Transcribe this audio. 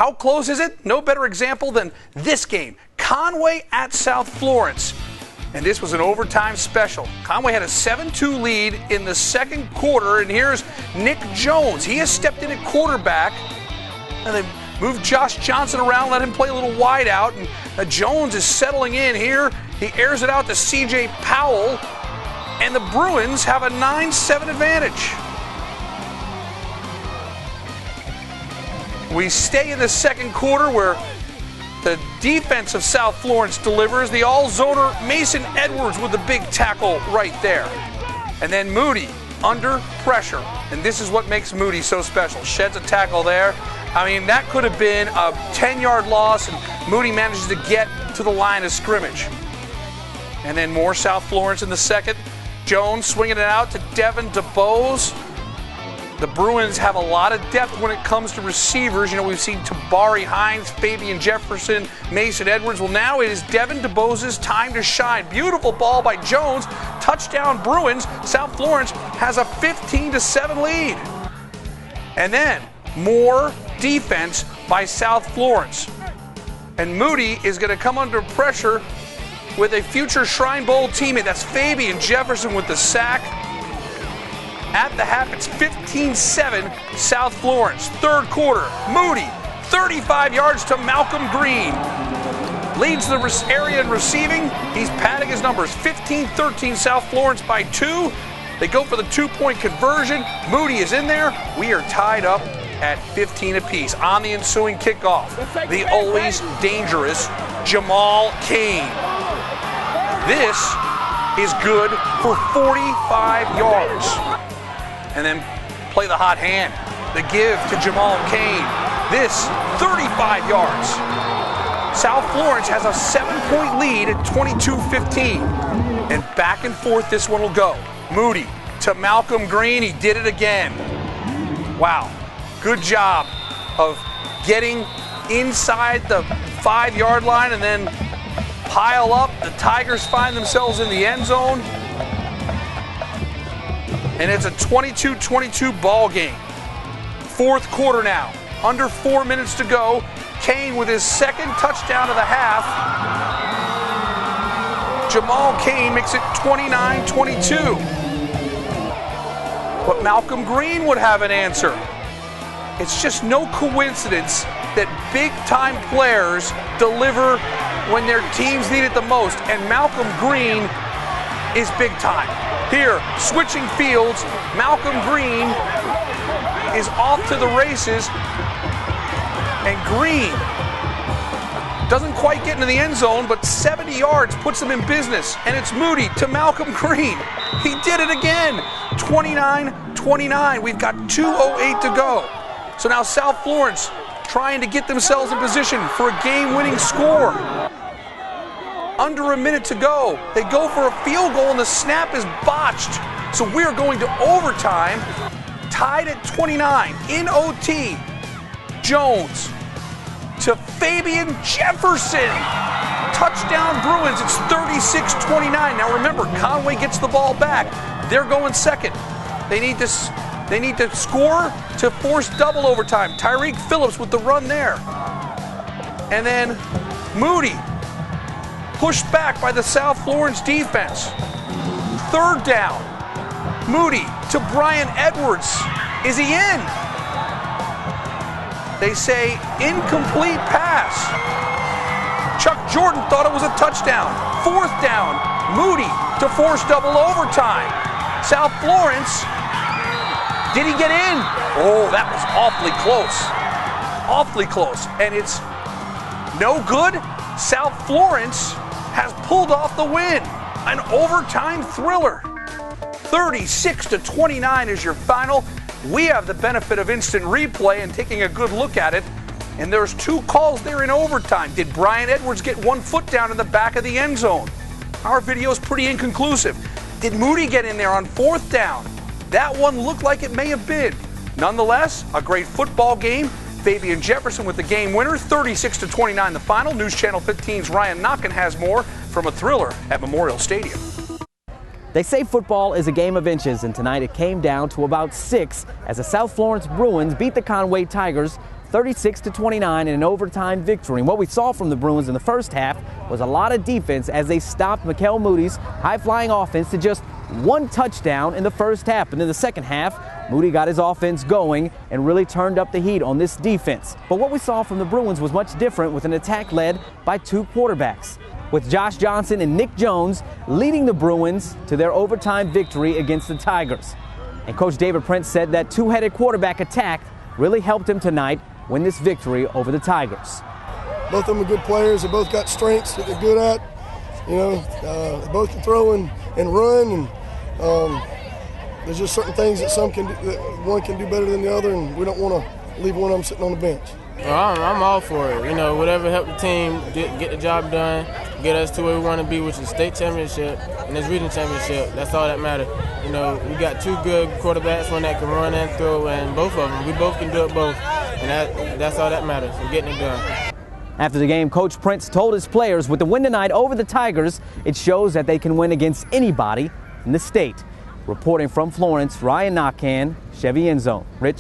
How close is it? No better example than this game. Conway at South Florence. And this was an overtime special. Conway had a 7-2 lead in the second quarter, and here's Nick Jones. He has stepped in at quarterback, and they moved Josh Johnson around, let him play a little wide out, and Jones is settling in here. He airs it out to C.J. Powell, and the Bruins have a 9-7 advantage. We stay in the second quarter where the defense of South Florence delivers. The all-zoner Mason Edwards with the big tackle right there. And then Moody under pressure. And this is what makes Moody so special. Sheds a tackle there. I mean, that could have been a 10-yard loss, and Moody manages to get to the line of scrimmage. And then more South Florence in the second. Jones swinging it out to Devin DeBose. The Bruins have a lot of depth when it comes to receivers. You know, we've seen Tabari Hines, Fabian Jefferson, Mason Edwards. Well, now it is Devin DeBose's time to shine. Beautiful ball by Jones. Touchdown Bruins. South Florence has a 15-7 lead. And then more defense by South Florence. And Moody is going to come under pressure with a future Shrine Bowl teammate. That's Fabian Jefferson with the sack. At the half, it's 15-7 South Florence. Third quarter, Moody, 35 yards to Malcolm Green. Leads the area in receiving. He's padding his numbers. 15-13 South Florence by 2. They go for the 2-point conversion. Moody is in there. We are tied up at 15 apiece. On the ensuing kickoff, the always dangerous Jamal Cain. This is good for 45 yards. And then play the hot hand. The give to Jamal Cain. This, 35 yards. South Florence has a 7-point lead at 22-15. And back and forth this one will go. Moody to Malcolm Green. He did it again. Wow. Good job of getting inside the 5-yard line and then pile up. The Tigers find themselves in the end zone. And it's a 22-22 ball game. Fourth quarter now. Under 4 minutes to go. Cain with his second touchdown of the half. Jamal Cain makes it 29-22. But Malcolm Green would have an answer. It's just no coincidence that big-time players deliver when their teams need it the most. And Malcolm Green is big time. Here, switching fields, Malcolm Green is off to the races, and Green doesn't quite get into the end zone, but 70 yards puts him in business, and it's Moody to Malcolm Green. He did it again, 29-29. We've got 2:08 to go. So now South Florence trying to get themselves in position for a game-winning score. Under a minute to go. They go for a field goal and the snap is botched. So we're going to overtime, tied at 29 in OT. Jones to Fabian Jefferson. Touchdown Bruins. It's 36-29. Now remember, Conway gets the ball back. They're going second. They need to score to force double overtime. Tyreek Phillips with the run there. And then Moody pushed back by the South Florence defense. Third down. Moody to Brian Edwards. Is he in? They say incomplete pass. Chuck Jordan thought it was a touchdown. Fourth down. Moody to force double overtime. South Florence. Did he get in? Oh, that was awfully close. Awfully close. And it's no good. South Florence has pulled off the win. An overtime thriller. 36-29 is your final. We have the benefit of instant replay and taking a good look at it. And there's two calls there in overtime. Did Brian Edwards get 1 foot down in the back of the end zone? Our video is pretty inconclusive. Did Moody get in there on fourth down? That one looked like it may have been. Nonetheless, a great football game. Fabian Jefferson with the game winner, 36-29 the final. News Channel 15's Ryan Knockin has more from a thriller at Memorial Stadium. They say football is a game of inches, and tonight it came down to about 6 as the South Florence Bruins beat the Conway Tigers 36-29 in an overtime victory. And what we saw from the Bruins in the first half was a lot of defense as they stopped Mikael Moody's high-flying offense to just one touchdown in the first half. And in the second half, Moody got his offense going and really turned up the heat on this defense. But what we saw from the Bruins was much different, with an attack led by two quarterbacks, with Josh Johnson and Nick Jones leading the Bruins to their overtime victory against the Tigers. And Coach David Prince said that two-headed quarterback attack really helped him tonight win this victory over the Tigers. Both of them are good players. They both got strengths that they're good at. You know, they both can throw and run, and there's just certain things that one can do better than the other, and we don't want to leave one of them sitting on the bench. Well, I'm all for it. You know, whatever help the team get the job done, get us to where we want to be, which is state championship and this region championship. That's all that matters. You know, we got two good quarterbacks, one that can run and throw, and both of them. We both can do it both, and that's all that matters. We're getting it done. After the game, Coach Prince told his players, with the win tonight over the Tigers, it shows that they can win against anybody in the state. Reporting from Florence, Ryan Knockan, Chevy End Zone. Rich.